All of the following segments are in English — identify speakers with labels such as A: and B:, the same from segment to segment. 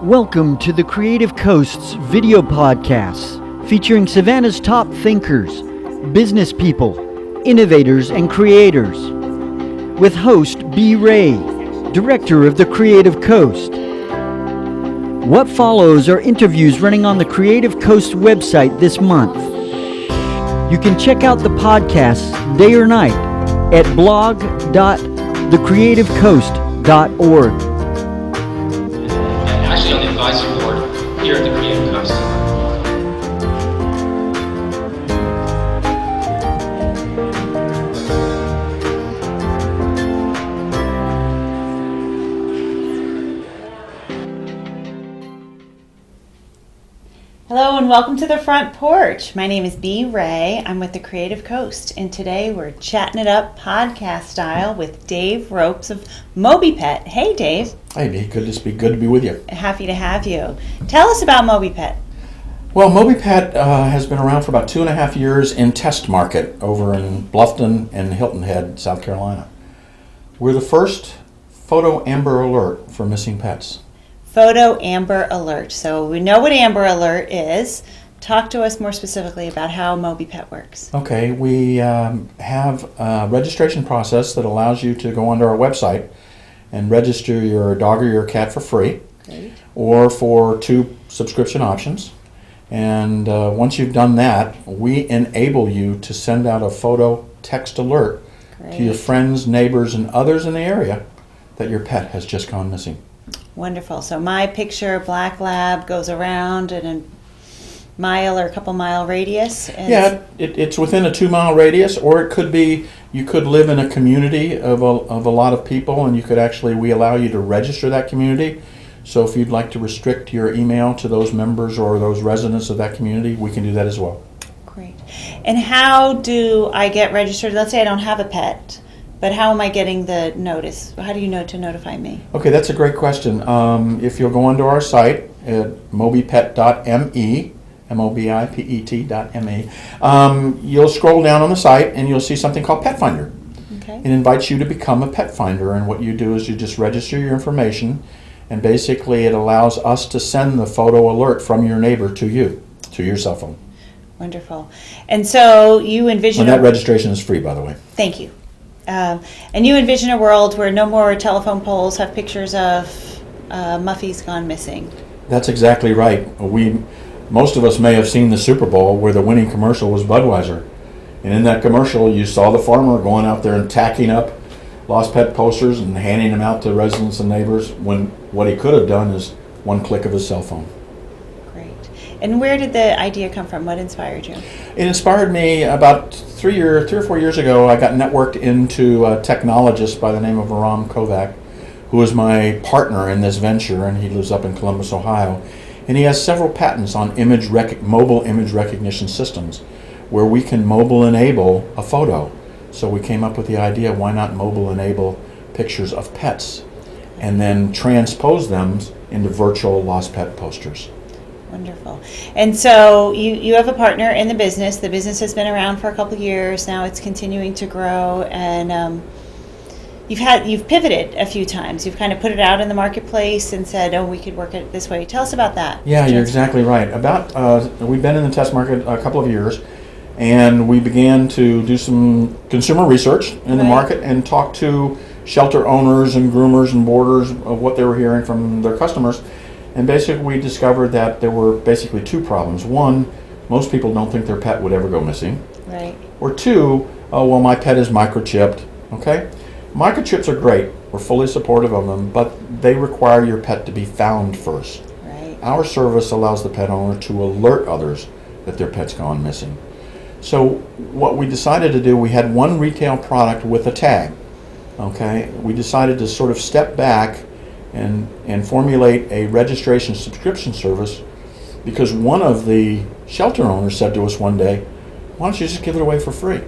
A: Welcome to the Creative Coast's video podcasts featuring Savannah's top thinkers, business people, innovators, and creators. With host B. Ray, director of the Creative Coast. What follows are interviews running on the Creative Coast website this month. You can check out the podcasts day or night at blog.thecreativecoast.org.
B: Actually on the advisory board here at the Creative Coast.
C: Hello and welcome to the Front Porch. My name is B. Ray. I'm with the Creative Coast, and today we're chatting it up podcast style with Dave Ropes of MobiPet. Hey, Dave.
D: Hey, B. Good to be with you.
C: Happy to have you. Tell us about MobiPet.
D: Well, MobiPet has been around for about 2.5 years in test market over in Bluffton and Hilton Head, South Carolina. We're the first photo Amber Alert for missing pets.
C: Photo Amber Alert. So we know what Amber Alert is. Talk to us more specifically about how MobiPet works.
D: Okay, we have a registration process that allows you to go onto our website and register your dog or your cat for free.
C: Great.
D: Or for 2 subscription options. And once you've done that, we enable you to send out a photo text alert to your friends, neighbors, and others in the area that your pet has just gone missing.
C: Wonderful. So my picture, Black Lab, goes around in a mile or a couple mile radius.
D: Yeah, it's within a 2-mile radius, or it could be you could live in a community of a lot of people, and we allow you to register that community. So if you'd like to restrict your email to those members or those residents of that community, we can do that as well.
C: Great. And how do I get registered? Let's say I don't have a pet. But how am I getting the notice? How do you know to notify me?
D: Okay, that's a great question. If you'll go onto our site at mobipet.me, MOBIPET.me, you'll scroll down on the site and you'll see something called Pet Finder.
C: Okay.
D: It invites you to become a pet finder, and what you do is you just register your information, and basically it allows us to send the photo alert from your neighbor to you, to your cell phone.
C: Wonderful. And so you envision...
D: And that registration is free, by the way.
C: Thank you. And you envision a world where no more telephone poles have pictures of Muffy's gone missing.
D: That's exactly right. Most of us may have seen the Super Bowl where the winning commercial was Budweiser. And in that commercial, you saw the farmer going out there and tacking up lost pet posters and handing them out to residents and neighbors, when what he could have done is one click of his cell phone.
C: Great. And where did the idea come from? What inspired you?
D: It inspired me about 3 or 4 years ago. I got networked into a technologist by the name of Aram Kovac, who is my partner in this venture, and he lives up in Columbus, Ohio. And he has several patents on mobile image recognition systems, where we can mobile enable a photo. So we came up with the idea, why not mobile enable pictures of pets and then transpose them into virtual lost pet posters.
C: Wonderful. And so you have a partner in the business. The business has been around for a couple of years. Now it's continuing to grow, and you've pivoted a few times. You've kind of put it out in the marketplace and said, oh, we could work it this way. Tell us about that.
D: Yeah, you're exactly right. We've been in the test market a couple of years, and we began to do some consumer research in the market and talk to shelter owners and groomers and boarders of what they were hearing from their customers. And basically we discovered that there were basically 2 problems. One, most people don't think their pet would ever go missing.
C: Right.
D: Or 2, oh, well, my pet is microchipped. Okay? Microchips are great. We're fully supportive of them, but they require your pet to be found first.
C: Right.
D: Our service allows the pet owner to alert others that their pet's gone missing. So what we decided to do, we had one retail product with a tag. Okay? We decided to sort of step back and formulate a registration subscription service, because one of the shelter owners said to us one day, why don't you just give it away for free?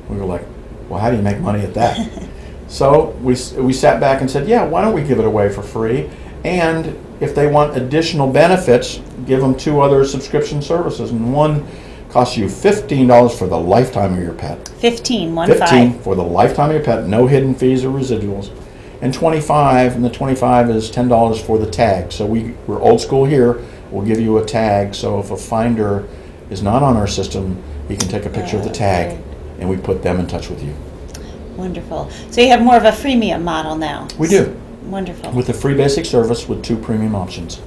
D: We were like, well, how do you make money at that? So we sat back and said, yeah, why don't we give it away for free? And if they want additional benefits, give them 2 other subscription services. And one costs you $15 for the lifetime of your pet.
C: 15
D: for the lifetime of your pet, no hidden fees or residuals. and 25, and the 25 is $10 for the tag. So we're old school here. We'll give you a tag, so if a finder is not on our system, he can take a picture of the tag,
C: Right.
D: and we put them in touch with you.
C: Wonderful. So you have more of a freemium model now.
D: We do,
C: Wonderful.
D: with a free basic service with 2 premium options.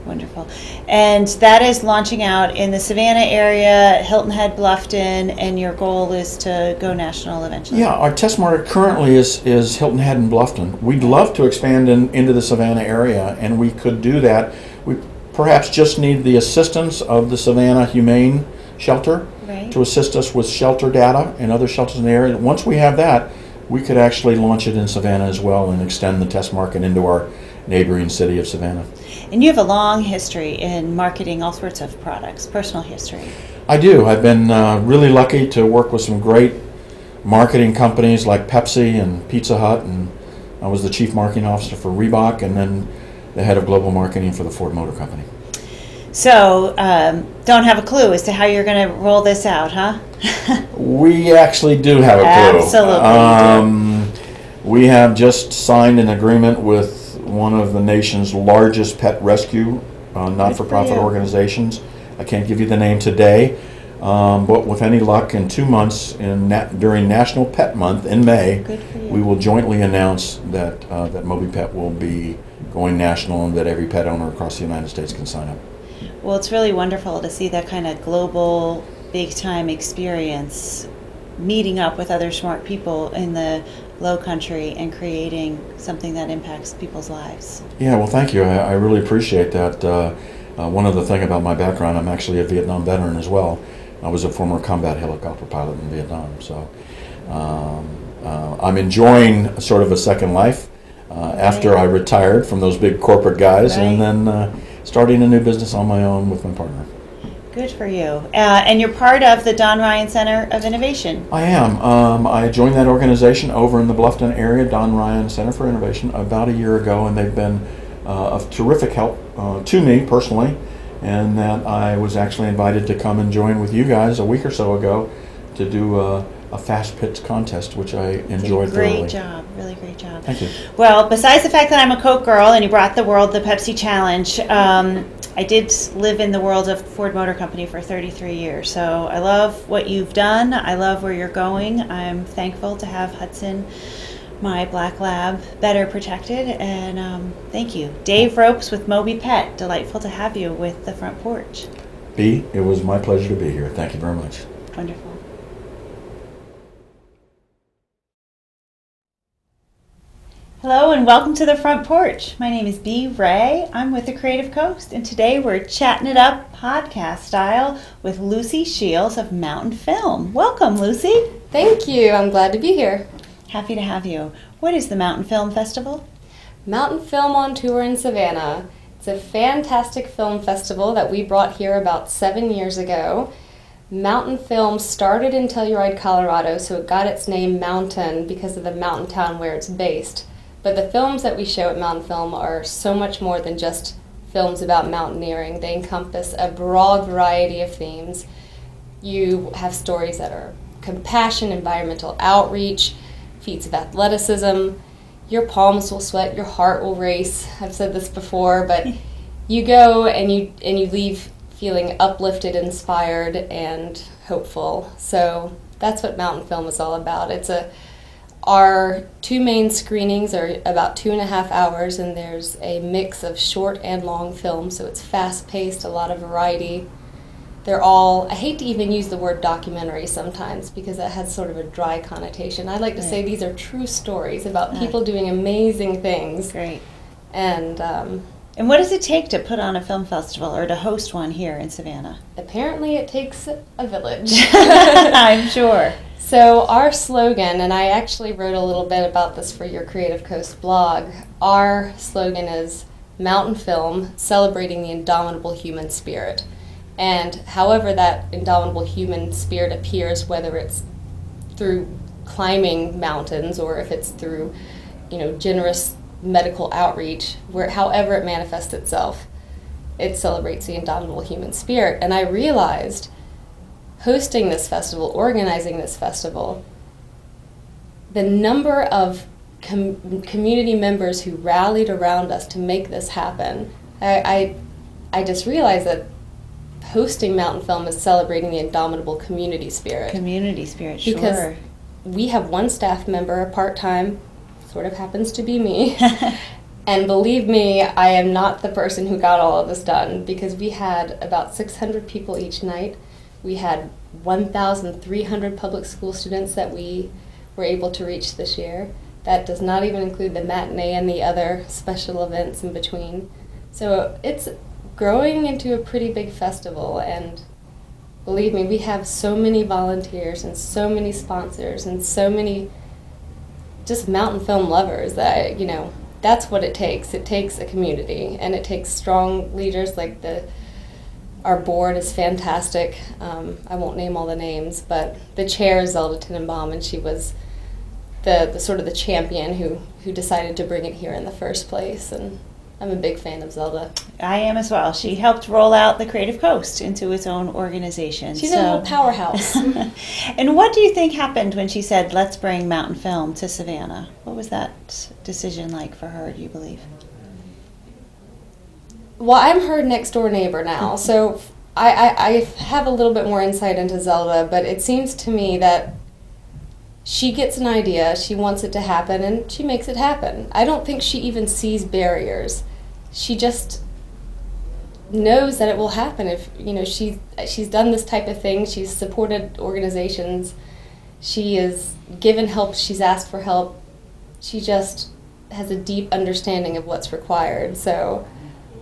C: Wonderful. And that is launching out in the Savannah area, Hilton Head, Bluffton, and your goal is to go national eventually.
D: Yeah, our test market currently is Hilton Head and Bluffton. We'd love to expand into the Savannah area, and we could do that. We perhaps just need the assistance of the Savannah Humane Shelter
C: Right.
D: to assist us with shelter data and other shelters in the area. Once we have that, we could actually launch it in Savannah as well and extend the test market into our neighboring city of Savannah.
C: And you have a long history in marketing all sorts of products, personal history.
D: I do. I've been really lucky to work with some great marketing companies like Pepsi and Pizza Hut, and I was the chief marketing officer for Reebok and then the head of global marketing for the Ford Motor Company.
C: So, don't have a clue as to how you're going to roll this out, huh?
D: We actually do have a clue.
C: Absolutely,
D: We have just signed an agreement with one of the nation's largest pet rescue not-for-profit
C: you.
D: organizations. I can't give you the name today, but with any luck, in 2 months, during National Pet Month in May,
C: Good for you.
D: we will jointly announce that MobiPet will be going national and that every pet owner across the United States can sign up.
C: Well, it's really wonderful to see that kind of global, big-time experience meeting up with other smart people in the low country and creating something that impacts people's lives.
D: Yeah, well, thank you. I really appreciate that. One other thing about my background, I'm actually a Vietnam veteran as well. I was a former combat helicopter pilot in Vietnam, so I'm enjoying sort of a second life after I retired from those big corporate guys,
C: Right.
D: and then starting a new business on my own with my partner.
C: Good for you. And you're part of the Don Ryan Center of Innovation.
D: I am. I joined that organization over in the Bluffton area, Don Ryan Center for Innovation, about a year ago, and they've been of terrific help to me personally, and that I was actually invited to come and join with you guys a week or so ago to do a fast pitch contest, which I enjoyed thoroughly.
C: Great job, really great job.
D: Thank you.
C: Well, besides the fact that I'm a Coke girl and you brought the world the Pepsi Challenge, I did live in the world of Ford Motor Company for 33 years. So I love what you've done. I love where you're going. I'm thankful to have Hudson, my black lab, better protected. And thank you. Dave Ropes with Moby Pet. Delightful to have you with the front porch.
D: B, it was my pleasure to be here. Thank you very much.
C: Wonderful. Hello and welcome to the front porch. My name is Bee Ray. I'm with the Creative Coast, and today we're chatting it up podcast style with Lucy Sheils of Mountain Film. Welcome, Lucy.
E: Thank you. I'm glad to be here.
C: Happy to have you. What is the Mountain Film Festival?
E: Mountain Film on Tour in Savannah. It's a fantastic film festival that we brought here about 7 years ago. Mountain Film started in Telluride, Colorado, so it got its name Mountain because of the mountain town where it's based. But the films that we show at Mountain Film are so much more than just films about mountaineering. They encompass a broad variety of themes. You have stories that are compassion, environmental outreach, feats of athleticism. Your palms will sweat, your heart will race. I've said this before, but you go and you leave feeling uplifted, inspired, and hopeful. So that's what Mountain Film is all about. Our 2 main screenings are about 2.5 hours, and there's a mix of short and long films, so it's fast-paced, a lot of variety. They're all, I hate to even use the word documentary sometimes because that has sort of a dry connotation. I like to say these are true stories about people doing amazing things.
C: Great.
E: And
C: what does it take to put on a film festival or to host one here in Savannah?
E: apparently it takes a village.
C: I'm sure.
E: So our slogan, and I actually wrote a little bit about this for your Creative Coast blog, our slogan is Mountain Film, celebrating the indomitable human spirit. And however that indomitable human spirit appears, whether it's through climbing mountains or if it's through, generous medical outreach, however it manifests itself, it celebrates the indomitable human spirit. And I realized, hosting this festival, organizing this festival, the number of community members who rallied around us to make this happen. I just realized that hosting Mountain Film is celebrating the indomitable community spirit.
C: Community spirit, sure.
E: Because we have one staff member, part-time, sort of happens to be me. And believe me, I am not the person who got all of this done, because we had about 600 people each night. We had 1,300 public school students that we were able to reach this year. That does not even include the matinee and the other special events in between. So it's growing into a pretty big festival, and believe me, we have so many volunteers and so many sponsors and so many just mountain film lovers that, that's what it takes. It takes a community, and it takes strong leaders like our board is fantastic. I won't name all the names, but the chair is Zelda Tenenbaum, and she was the sort of the champion who decided to bring it here in the first place, and I'm a big fan of Zelda.
C: I am as well. She helped roll out the Creative Coast into its own organization.
E: She's a little powerhouse.
C: And what do you think happened when she said, let's bring Mountain Film to Savannah? What was that decision like for her, do you believe?
E: Well, I'm her next door neighbor now, so I have a little bit more insight into Zelda, but it seems to me that she gets an idea, she wants it to happen, and she makes it happen. I don't think she even sees barriers. She just knows that it will happen. If she's done this type of thing, she's supported organizations, she has given help, she's asked for help. She just has a deep understanding of what's required. So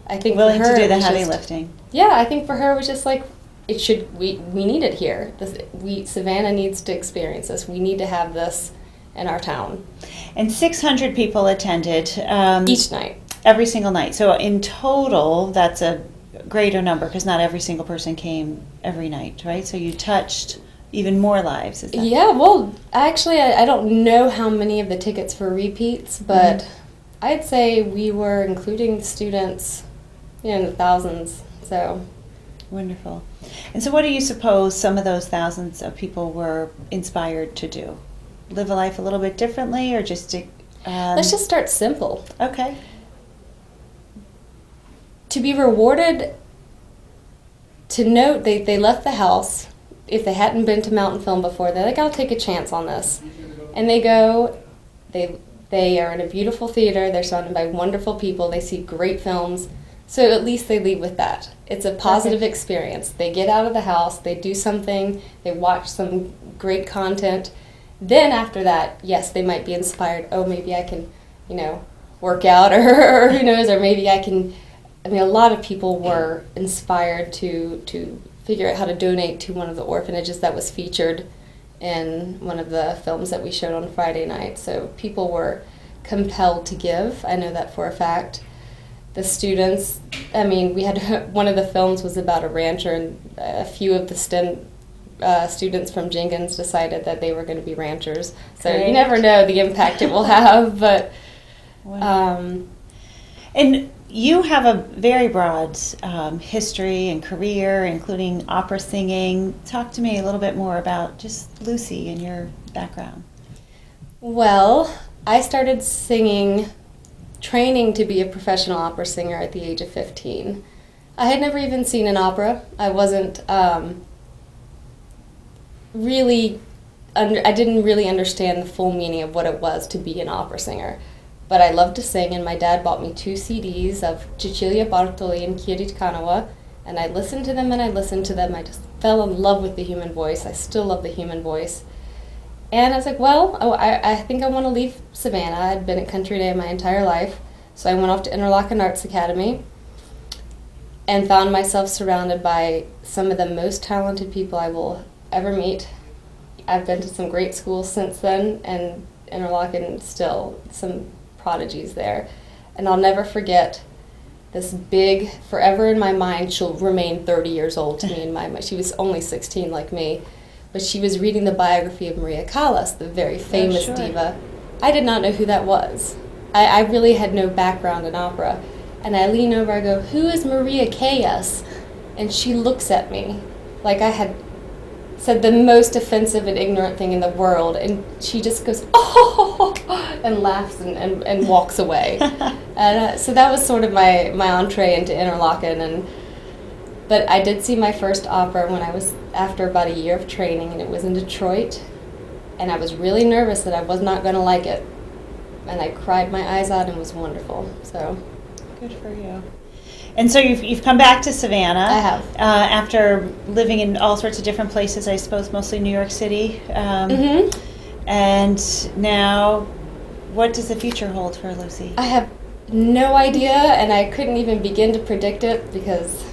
E: I think
C: willing
E: for her,
C: to do the heavy lifting.
E: Yeah, I think for her it was just like, we need it here. Savannah needs to experience this. We need to have this in our town.
C: And 600 people attended.
E: Each night.
C: Every single night. So in total, that's a greater number, because not every single person came every night, right? So you touched even more lives. Is that
E: Yeah, well, actually, I don't know how many of the tickets were repeats, but I'd say we were including students in the thousands. So
C: wonderful. And so what do you suppose some of those thousands of people were inspired to do? Live a life a little bit differently, or just to...
E: Let's just start simple.
C: Okay.
E: To be rewarded, to note they left the house, if they hadn't been to Mountain Film before, they're like, I'll take a chance on this. And they go, they are in a beautiful theater, they're surrounded by wonderful people, they see great films, so at least they leave with that. It's a positive experience. They get out of the house, they do something, they watch some great content. Then after that, yes, they might be inspired, oh, maybe I can, work out, or who knows, or maybe I can... a lot of people were inspired to figure out how to donate to one of the orphanages that was featured in one of the films that we showed on Friday night. So people were compelled to give. I know that for a fact. The students, we had one of the films was about a rancher, and a few of the STEM students from Jenkins decided that they were going to be ranchers. So you never know the impact it will have, but...
C: And you have a very broad history and career, including opera singing. Talk to me a little bit more about just Lucy and your background.
E: Well, I started training to be a professional opera singer at the age of 15. I had never even seen an opera. I wasn't I didn't really understand the full meaning of what it was to be an opera singer. But I loved to sing, and my dad bought me 2 CDs of Cecilia Bartoli and Kirit Kanawa, and I listened to them and I listened to them. I just fell in love with the human voice. I still love the human voice. And I was like, I think I want to leave Savannah. I'd been at Country Day my entire life, so I went off to Interlochen Arts Academy and found myself surrounded by some of the most talented people I will ever meet. I've been to some great schools since then, and Interlochen still some prodigies there. And I'll never forget this big, forever in my mind, she'll remain 30 years old to me in my mind. She was only 16 like me, but she was reading the biography of Maria Callas, the very famous diva. I did not know who that was. I really had no background in opera. And I lean over, I go, who is Maria Callas? And she looks at me like I had said the most offensive and ignorant thing in the world, and she just goes, oh, and laughs and walks away. And so that was sort of my entree into Interlaken. But I did see my first opera when I was after about a year of training, and it was in Detroit, and I was really nervous that I was not going to like it. And I cried my eyes out, and it was wonderful. So
C: Good for you. And so you've come back to Savannah.
E: I have.
C: After living in all sorts of different places, I suppose mostly New York City. And now, what does the future hold for Lucy?
E: I have no idea, and I couldn't even begin to predict it, because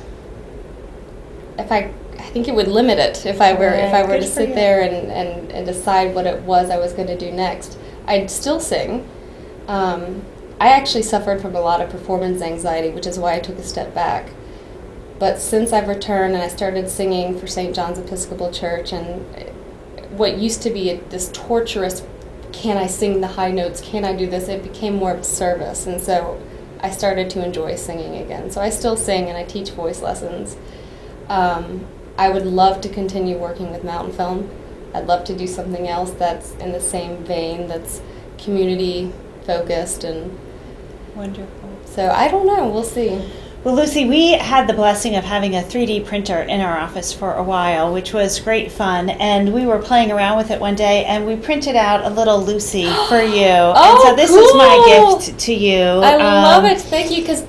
E: I think it would limit it if I were
C: Good
E: to
C: for
E: sit
C: you.
E: there and decide what it was I was going to do next. I'd still sing. I actually suffered from a lot of performance anxiety, which is why I took a step back. But since I've returned and I started singing for St. John's Episcopal Church, and what used to be this torturous, can I sing the high notes, can I do this, it became more of a service. And so I started to enjoy singing again. So I still sing and I teach voice lessons. I would love to continue working with Mountain Film. I'd love to do something else that's in the same vein, that's community focused, and
C: Wonderful.
E: so I don't know, we'll see.
C: Well, Lucy, we had the blessing of having a 3D printer in our office for a while, which was great fun. And we were playing around with it one day, and we printed out a little Lucy for you. And so this is my gift to you.
E: I love it. Thank you, because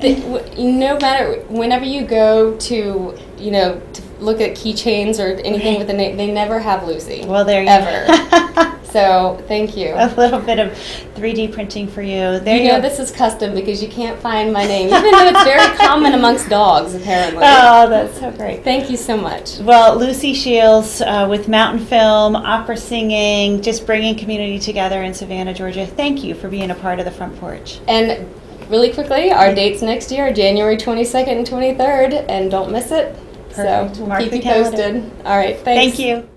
E: no matter, whenever you go to, to look at keychains or anything with a name, they never have Lucy.
C: Well, there you
E: ever. So thank you.
C: A little bit of 3D printing for you. There you go.
E: This is custom because you can't find my name, even though it's very common amongst dogs, apparently.
C: Oh, that's so great.
E: Thank you so much.
C: Well, Lucy Sheils with Mountain Film, opera singing, just bringing community together in Savannah, Georgia. Thank you for being a part of the Front Porch.
E: And really quickly, our dates next year are January 22nd and 23rd, and don't miss it.
C: Perfect.
E: So we'll
C: Mark
E: keep
C: the
E: you
C: calendar.
E: posted. All right,
C: Thank
E: thanks.
C: you.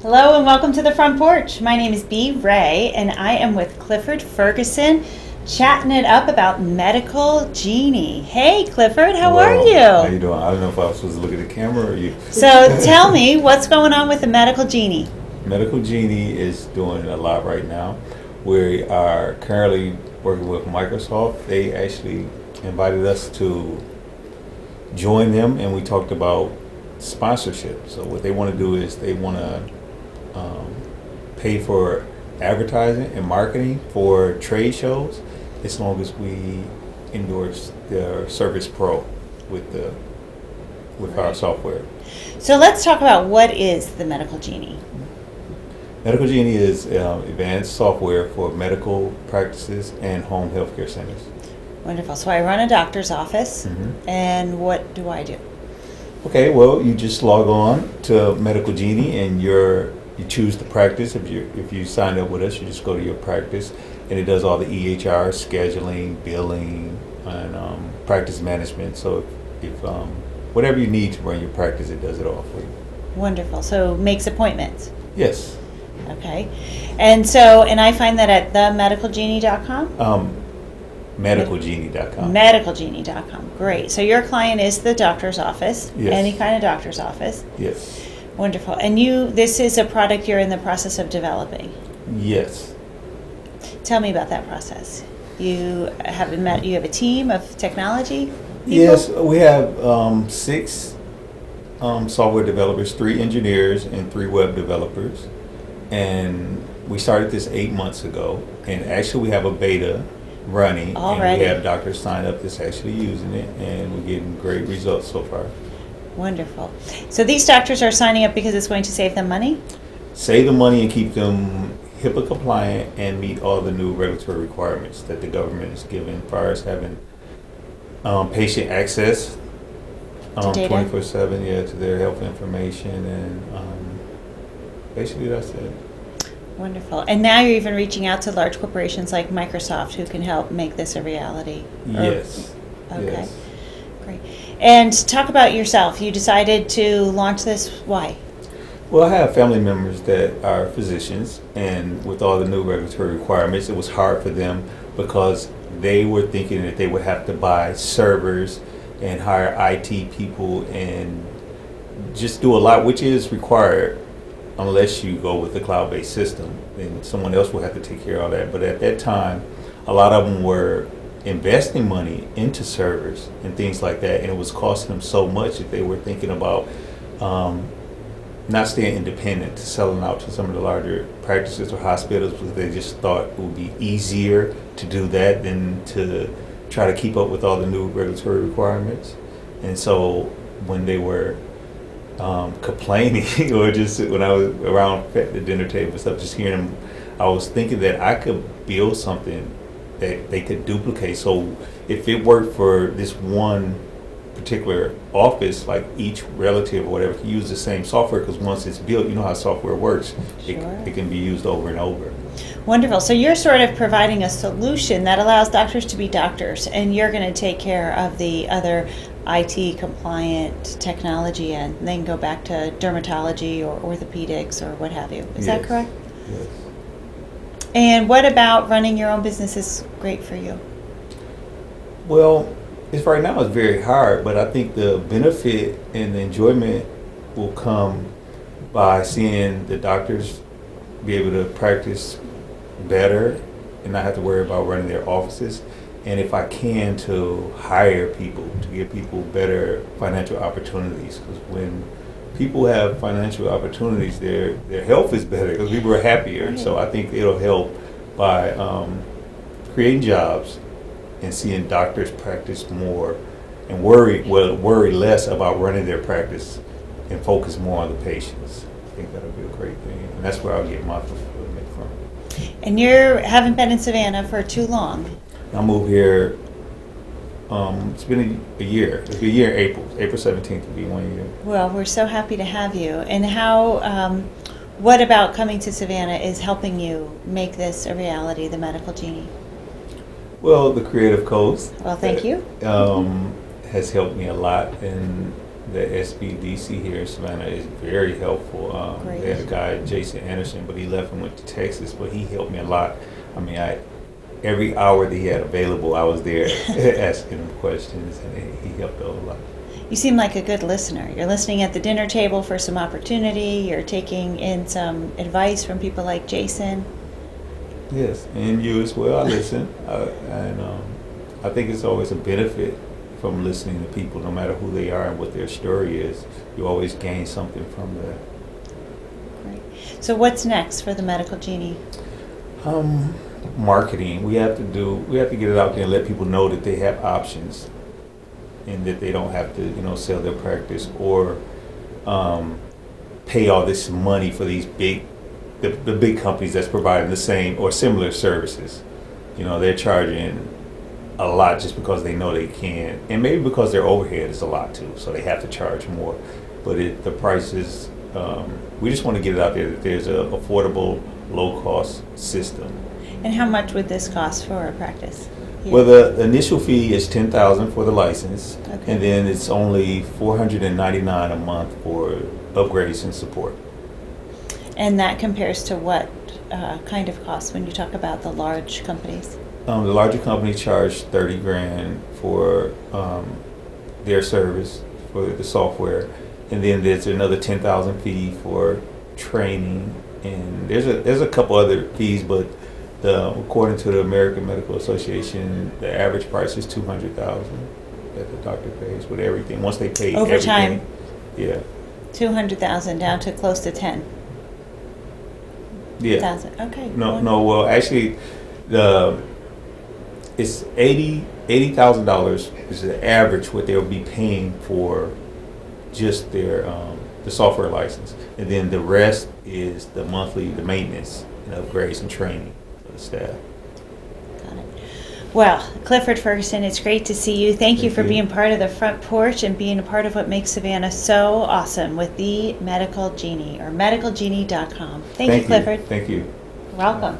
C: Hello and welcome to the Front Porch. My name is Bea Ray, and I am with Clifford Ferguson, chatting it up about Medical Genie. Hey, Clifford, how are you?
F: How you doing? I don't know if I was supposed to look at the camera or you.
C: So tell me, what's going on with the Medical Genie?
F: Medical Genie is doing a lot right now. We are currently working with Microsoft. They actually invited us to join them, and we talked about sponsorship. So what they want to do is they want to pay for advertising and marketing for trade shows, as long as we endorse their Service Pro with our software.
C: So let's talk about what is the Medical Genie.
F: Medical Genie is advanced software for medical practices and home healthcare centers.
C: Wonderful. So I run a doctor's office, and what do I do?
F: Okay, well, you just log on to Medical Genie and you choose the practice. If you sign up with us, you just go to your practice, and it does all the EHR, scheduling, billing, and practice management. So if whatever you need to run your practice, it does it all for you.
C: Wonderful. So makes appointments.
F: Yes.
C: Okay. And I find that at themedicalgenie.com?
F: Medicalgenie.com.
C: Medicalgenie.com. Great. So your client is the doctor's office,
F: Yes.
C: any kind of doctor's office.
F: Yes.
C: Wonderful. And this is a product you're in the process of developing.
F: Yes.
C: Tell me about that process. You have a team of technology people?
F: Yes, we have 6 software developers, 3 engineers, and 3 web developers. And we started this 8 months ago. And actually, we have a beta running.
C: Already.
F: And we have doctors signed up that's actually using it. And we're getting great results so far.
C: Wonderful. So these doctors are signing up because it's going to save them money?
F: Save the money and keep them HIPAA compliant and meet all the new regulatory requirements that the government is giving, as far as having patient access
C: To data?
F: 24/7, to their health information, and basically that's it.
C: Wonderful. And now you're even reaching out to large corporations like Microsoft who can help make this a reality.
F: Yes.
C: Okay.
F: Yes.
C: Great. And talk about yourself. You decided to launch this. Why?
F: Well, I have family members that are physicians, and with all the new regulatory requirements, it was hard for them because they were thinking that they would have to buy servers and hire IT people and just do a lot, which is required unless you go with the cloud-based system. Then someone else will have to take care of all that. But at that time, a lot of them were investing money into servers and things like that, and it was costing them so much that they were thinking about not staying independent, selling out to some of the larger practices or hospitals, because they just thought it would be easier to do that than to try to keep up with all the new regulatory requirements. And so when they were complaining, or just when I was around at the dinner table and stuff, just hearing them, I was thinking that I could build something that they could duplicate. So if it worked for this one particular office, like each relative or whatever can use the same software, because once it's built, you know how software works.
C: Sure.
F: It can be used over and over.
C: Wonderful. So you're sort of providing a solution that allows doctors to be doctors, and you're going to take care of the other IT compliant technology, and then go back to dermatology or orthopedics or what have you. Is that
F: Yes.
C: correct?
F: Yes.
C: And what about running your own business is great for you?
F: Well, it's right now it's very hard, but I think the benefit and the enjoyment will come by seeing the doctors be able to practice better and not have to worry about running their offices. And if I can, to hire people, to give people better financial opportunities, because when people have financial opportunities, their health is better because people are happier. So I think it'll help by creating jobs and seeing doctors practice more and worry less about running their practice and focus more on the patients. I think that'll be a great thing, and that's where I'll get my fulfillment from.
C: And you haven't been in Savannah for too long.
F: I moved here. It's been a year. It'll be a year in April. April 17th will be 1 year.
C: Well, we're so happy to have you. And how? What about coming to Savannah is helping you make this a reality, the Medical Genie?
F: Well, the Creative Coast.
C: Well, thank you.
F: Has helped me a lot, and the SBDC here in Savannah is very helpful.
C: Great.
F: They had a guy, Jason Anderson, but he left and went to Texas, but he helped me a lot. I mean, every hour that he had available, I was there asking him questions, and he helped out a lot.
C: You seem like a good listener. You're listening at the dinner table for some opportunity. You're taking in some advice from people like Jason.
F: Yes, and you as well. I listen, and I think it's always a benefit from listening to people, no matter who they are and what their story is. You always gain something from that.
C: Great. So what's next for the Medical Genie?
F: Marketing. We have to get it out there and let people know that they have options, and that they don't have to, sell their practice or pay all this money for these the big companies that's providing the same or similar services. They're charging a lot just because they know they can, and maybe because their overhead is a lot too, so they have to charge more. But the prices, we just want to get it out there that there's an affordable, low-cost system.
C: And how much would this cost for a practice here?
F: Well, the initial fee is $10,000 for the license,
C: Okay.
F: and then it's only $499 a month for upgrades and support.
C: And that compares to what kind of cost when you talk about the large companies?
F: The larger companies charge $30,000 for their service for the software, and then there's another $10,000 fee for training, and there's a couple other fees, but according to the American Medical Association, the average price is $200,000 that the doctor pays with everything. Once they pay
C: Over time?
F: Yeah.
C: $200,000 down to close to $10,000.
F: Yeah.
C: Okay.
F: No. Well, actually, it's $80,000 is the average what they'll be paying for just their the software license, and then the rest is the maintenance and upgrades and training for the staff.
C: Got it. Well, Clifford Ferguson, it's great to see you. Thank you for being part of the front porch and being a part of what makes Savannah so awesome with the Medical Genie, or medicalgenie.com. Thank you, Clifford.
F: Thank you.
C: Welcome.